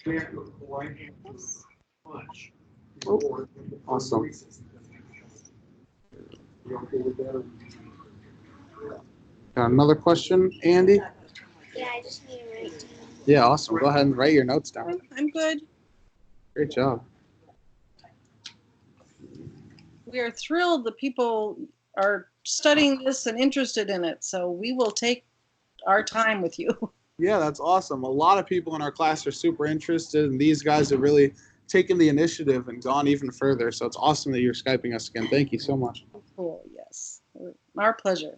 Oh, awesome. Got another question, Andy? Yeah, I just need to write down. Yeah, awesome. Go ahead and write your notes down. I'm good. Great job. We are thrilled that people are studying this and interested in it. So we will take our time with you. Yeah, that's awesome. A lot of people in our class are super interested, and these guys have really taken the initiative and gone even further. So it's awesome that you're Skyping us again. Thank you so much. Cool. Yes. Our pleasure.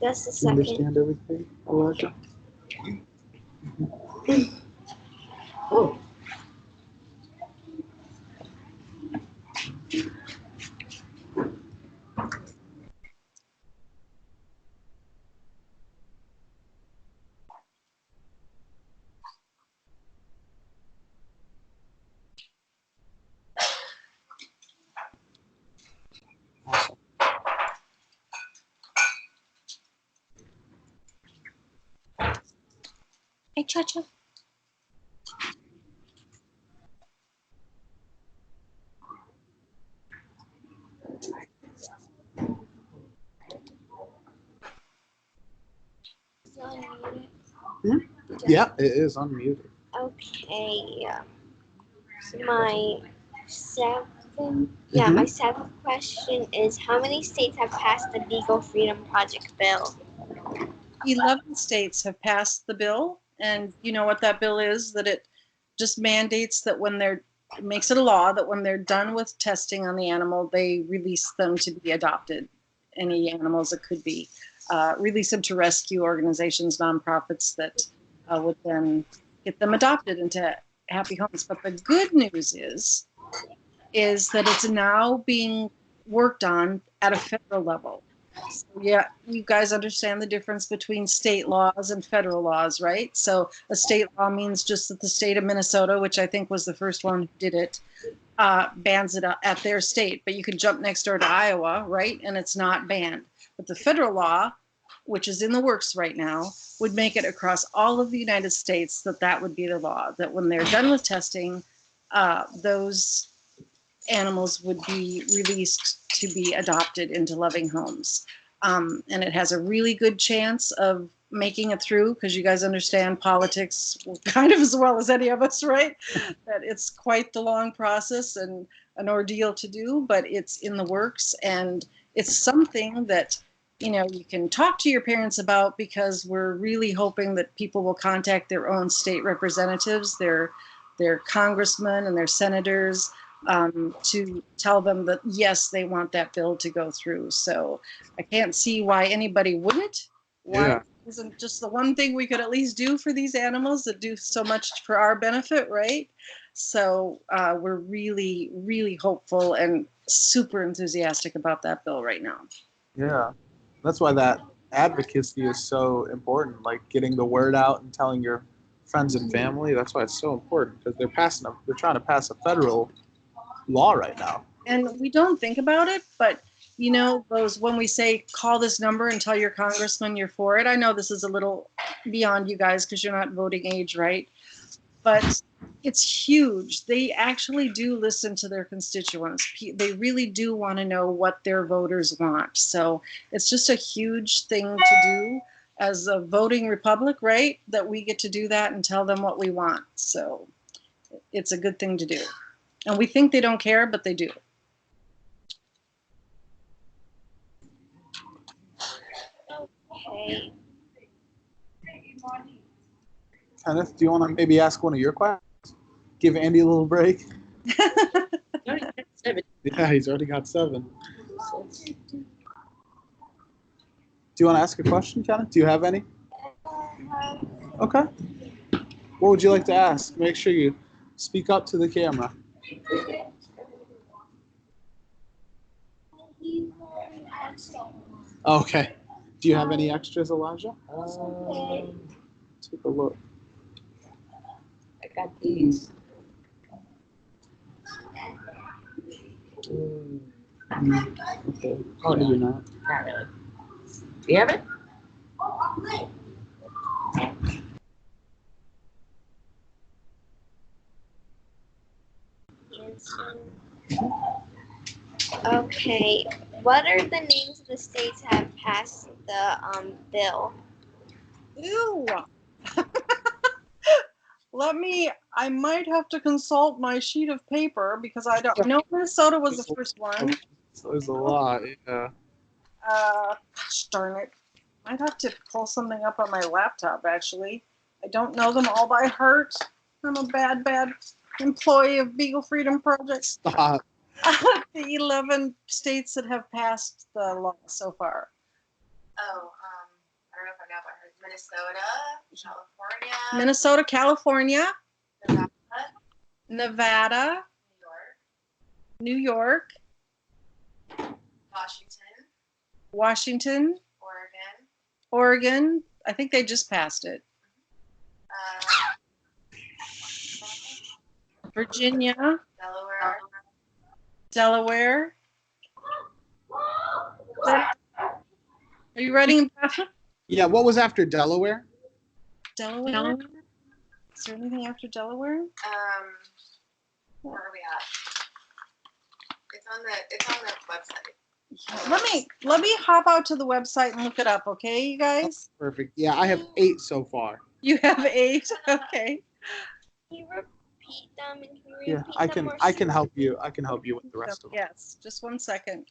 That's the Do you second. understand everything, Elijah? Oh. Hey, Cha-Cha. Yeah, it is unmuted. Okay. My seventh. Mhm. My seventh question is: how many states have passed the Beagle Freedom Project bill? 11 states have passed the bill, and you know what that bill is? That it just mandates that when they're makes it a law that when they're done with testing on the animal, they release them to be adopted. Any animals it could be, release them to rescue organizations, nonprofits that would then get them adopted into happy homes. But the good news is that it's now being worked on at a federal level. So, yeah, you guys understand the difference between state laws and federal laws, right? So a state law means just that the state of Minnesota, which I think was the first one who did it, bans it at their state. But you can jump next door to Iowa, right? And it's not banned. But the federal law, which is in the works right now, would make it across all of the United States that would be the law, that when they're done with testing, those animals would be released to be adopted into loving homes. And it has a really good chance of making it through, because you guys understand politics kind of as well as any of us, right? That it's quite the long process and an ordeal to do, but it's in the works, and it's something that you can talk to your parents about, because we're really hoping that people will contact their own state representatives, their congressmen and their senators, to tell them that yes, they want that bill to go through. So I can't see why anybody wouldn't. Why Yeah. isn't just the one thing we could at least do for these animals that do so much for our benefit, right? So we're really, really hopeful and super enthusiastic about that bill right now. Yeah. That's why that advocacy is so important, like getting the word out and telling your friends and family. That's why it's so important, because they're trying to pass a federal law right now. And we don't think about it, but those, when we say call this number and tell your congressman you're for it. I know this is a little beyond you guys because you're not voting age, right? But it's huge. They actually do listen to their constituents. They really do want to know what their voters want. So it's just a huge thing to do as a voting republic, right? That we get to do that and tell them what we want. So it's a good thing to do. And we think they don't care, but they do. Okay. Kenneth, do you want to maybe ask one of your questions? Give Andy a little break. Yeah, he's already got 7. Do you want to ask a question, Kenneth? Do you have any? Okay. What would you like to ask? Make sure you speak up to the camera. Okay. Do you have any extras, Elijah? Take a look. got these. Okay. Hold Maybe on. not. Not really. Do you have it? Okay, what are the names of the states that have passed the bill? Ew. I might have to consult my sheet of paper because I don't know. Minnesota was the first one. So there's a lot. Yeah. Gosh darn it. I'd have to pull something up on my laptop, actually. I don't know them all by heart. I'm a bad employee of Beagle Freedom Project. Stop. The 11 states that have passed the law so far. Oh, I don't know if I know about her. Minnesota, California, Minnesota, California, Nevada, Nevada, New York, New York, Washington, Washington, Oregon, Oregon. I think they just passed it. Virginia, Delaware, Delaware. Are you writing Yeah. What was after Delaware? Delaware? Is there anything after Delaware? where are we at? It's on the website. Let me hop out to the website and look it up, okay, you guys? Perfect. Yeah, I have 8 so far. You have 8, okay. Can you repeat them? And can you Yeah, repeat I them can. more I can slowly? help you. I can help you with the rest of them. Yes, just 1 second.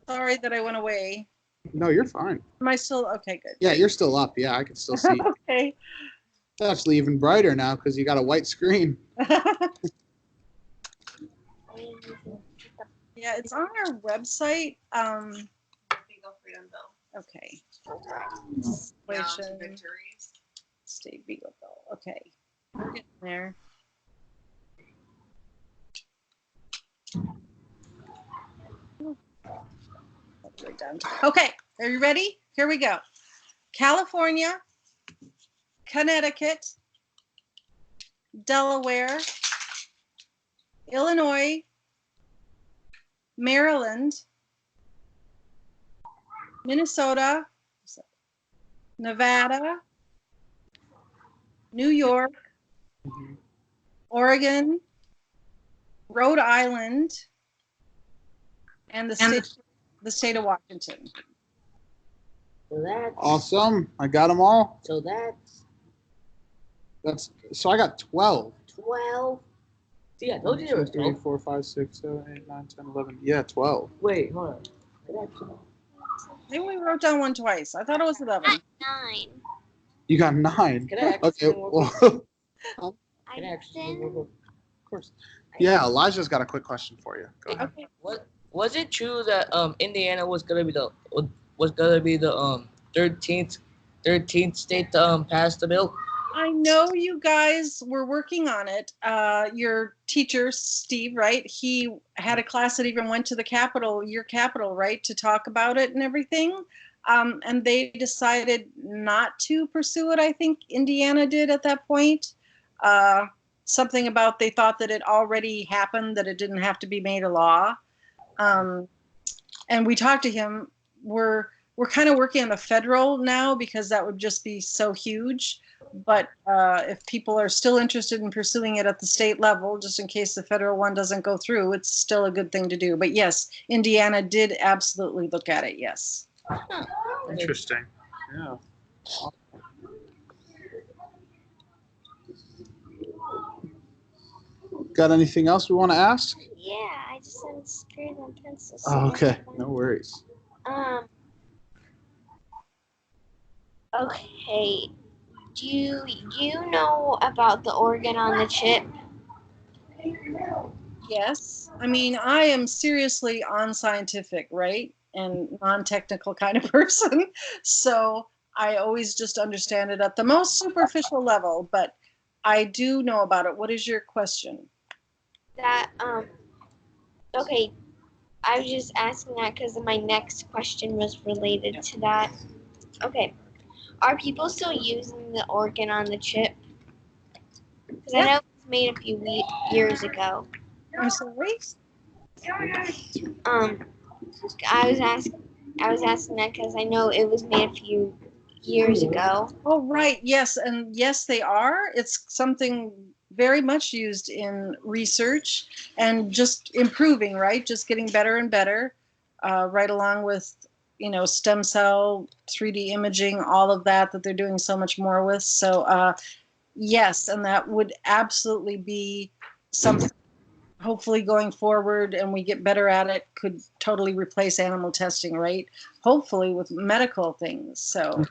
Sorry that I went away. No, you're fine. Am I still okay? Good. Yeah, you're still up. Yeah, I can still see. Okay. It's actually even brighter now because you got a white screen. Yeah, it's on our website. The Beagle Freedom Bill. Okay. Down to Legislation, victories. State Beagle Bill. Okay. We're getting there. Right down to- Okay, are you ready? Here we go. California, Connecticut, Delaware, Illinois, Maryland, Minnesota, Nevada, New York, Mhm. Oregon, Rhode Island, and the state of Washington. So that's Awesome. I got them all. so that's So I got 12. 12. See, I told you there was 3, 12. 4, 5, 6, 7, 8, 9, 10, 11. Yeah, 12. Wait, hold on. I got 12. Maybe we wrote down one twice. I thought it was 11. 9. You got 9. Can I actually Okay. work Well, I Can I actually didn't- work with- of course. Yeah, Elijah's got a quick question for you. Go ahead. Okay. What was it true that Indiana was gonna be the 13th state to pass the bill? I know you guys were working on it. Your teacher, Steve, right? He had a class that even went to the Capitol, your Capitol, right, to talk about it and everything. And they decided not to pursue it. I think Indiana did at that point. Something about they thought that it already happened, that it didn't have to be made a law. And we talked to him. We're kind of working on the federal now because that would just be so huge. But if people are still interested in pursuing it at the state level, just in case the federal one doesn't go through, it's still a good thing to do. But yes, Indiana did absolutely look at it. Yes. Interesting. Yeah. Got anything else we want to ask? Yeah, I just haven't screwed my pencil. so Oh, okay. that's No fine. worries. Okay. Do you know about the organ on the chip? Yes. I mean, I am seriously unscientific, right? And non-technical kind of person. So I always just understand it at the most superficial level, but I do know about it. What is your question? That okay, I was just asking that because my next question was related to that. Okay. Are people still using the organ on the chip? Because I know it was made a few years ago. I'm sorry. I was asking that because I know it was made a few years ago. Oh, right. Yes, and yes, they are. It's something very much used in research and just improving, right? Just getting better and better, right along with, stem cell, 3D imaging, all of that they're doing so much more with. So, yes, and that would absolutely be something, hopefully going forward and we get better at it, could totally replace animal testing, right? Hopefully with medical things. So,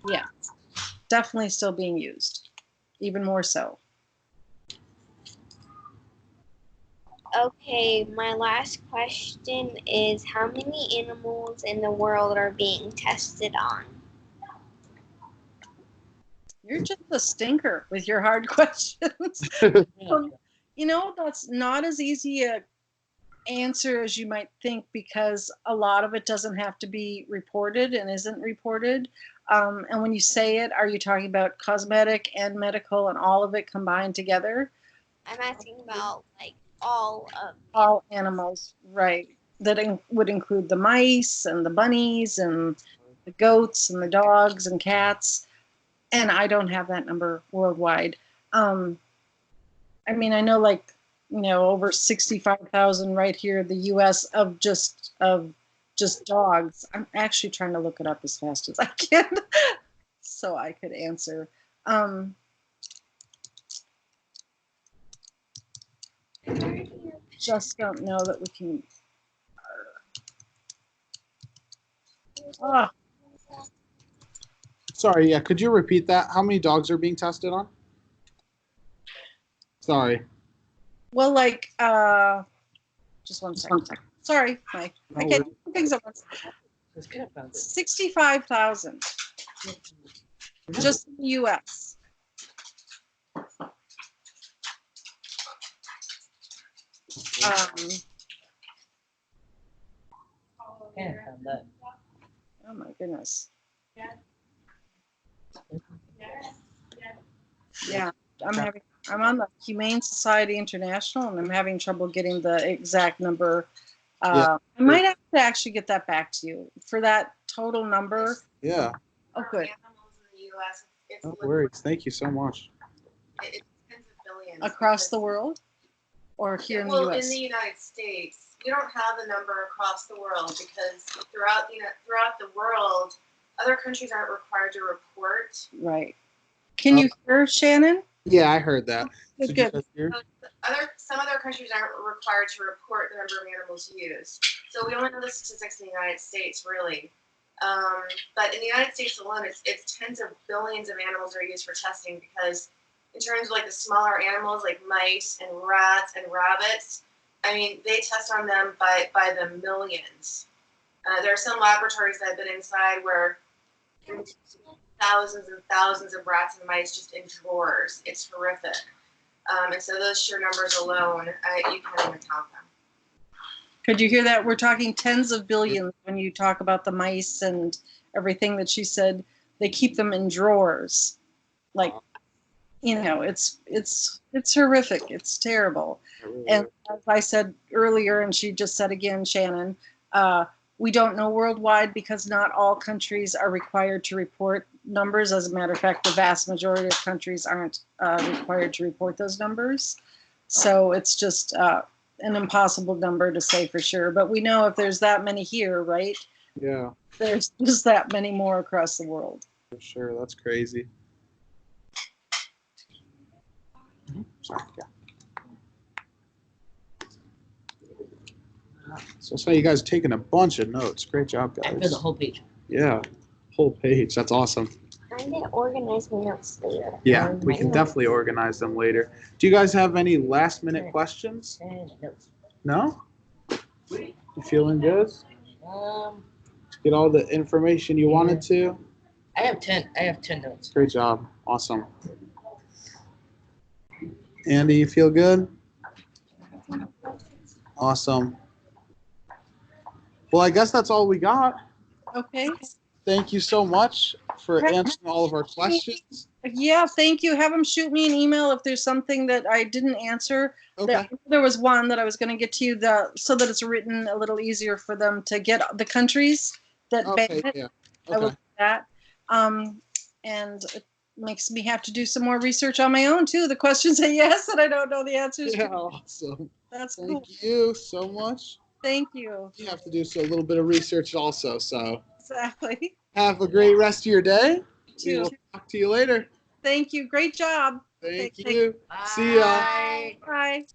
yeah, definitely still being used, even more so. Okay, my last question is how many animals in the world are being tested on? You're just a stinker with your hard questions. That's not as easy a answer as you might think, because a lot of it doesn't have to be reported and isn't reported. And when you say it, are you talking about cosmetic and medical and all of it combined together? I'm asking about all animals, right? That would include the mice and the bunnies and the goats and the dogs and cats. And I don't have that number worldwide. I know over 65,000 right here in the U.S. of just dogs. I'm actually trying to look it up as fast as I can so I could answer. Just don't know that we can. Sorry, yeah, could you repeat that? How many dogs are being tested on? Sorry. Well, just one second. Sorry, Mike. I can't do things at once. 65,000 just in the U.S. Oh my goodness. Yeah, I'm on the Humane Society International, and I'm having trouble getting the exact number. I might have to actually get that back to you for that total number. Yeah. Oh, good. Animals in the U.S. No worries. Thank you so much. It's tens of billions. Across the world, or here in the U.S.? Well, in the United States, we don't have the number across the world because throughout the world, other countries aren't required to report. Right. Can you hear Shannon? Yeah, I heard that. Good. Some other countries aren't required to report the number of animals used. So we only know the statistics in the United States, really. But in the United States alone, it's tens of billions of animals are used for testing because in terms of the smaller animals like mice and rats and rabbits, they test on them by the millions. There are some laboratories that have been inside where thousands and thousands of rats and mice just in drawers. It's horrific. And so those sheer numbers alone, you can't even count them. Could you hear that? We're talking tens of billions when you talk about the mice and everything that she said. They keep them in drawers. It's horrific. It's terrible. And as I said earlier, and she just said again, Shannon, we don't know worldwide because not all countries are required to report numbers. As a matter of fact, the vast majority of countries aren't required to report those numbers. So it's just an impossible number to say for sure. But we know if there's that many here, right? Yeah. There's just that many more across the world. For sure. That's crazy. Sorry, yeah. So I saw you guys taking a bunch of notes. Great job, guys. For the whole page. Yeah, whole page. That's awesome. I'm gonna organize my notes later. Yeah, we can definitely organize them later. Do you guys have any last minute questions? No? You feeling good? Get all the information you wanted to? I have 10 notes. Great job. Awesome. Andy, you feel good? Awesome. Well, I guess that's all we got. Okay. Thank you so much for answering all of our questions. Yeah, thank you. Have them shoot me an email if there's something that I didn't answer. Okay. There was one that I was going to get to you so that it's written a little easier for them to get the countries that ban Okay. it. Yeah. I will Okay. do that. And it makes me have to do some more research on my own too. The questions are yes, and I don't know the answers. Yeah. Awesome. That's cool. Thank you so much. Thank you. You have to do a little bit of research also. So Exactly. have a great rest of your day. We Too. will talk to you later. Thank you. Great job. Thank Thank- you. See ya. Bye. Bye.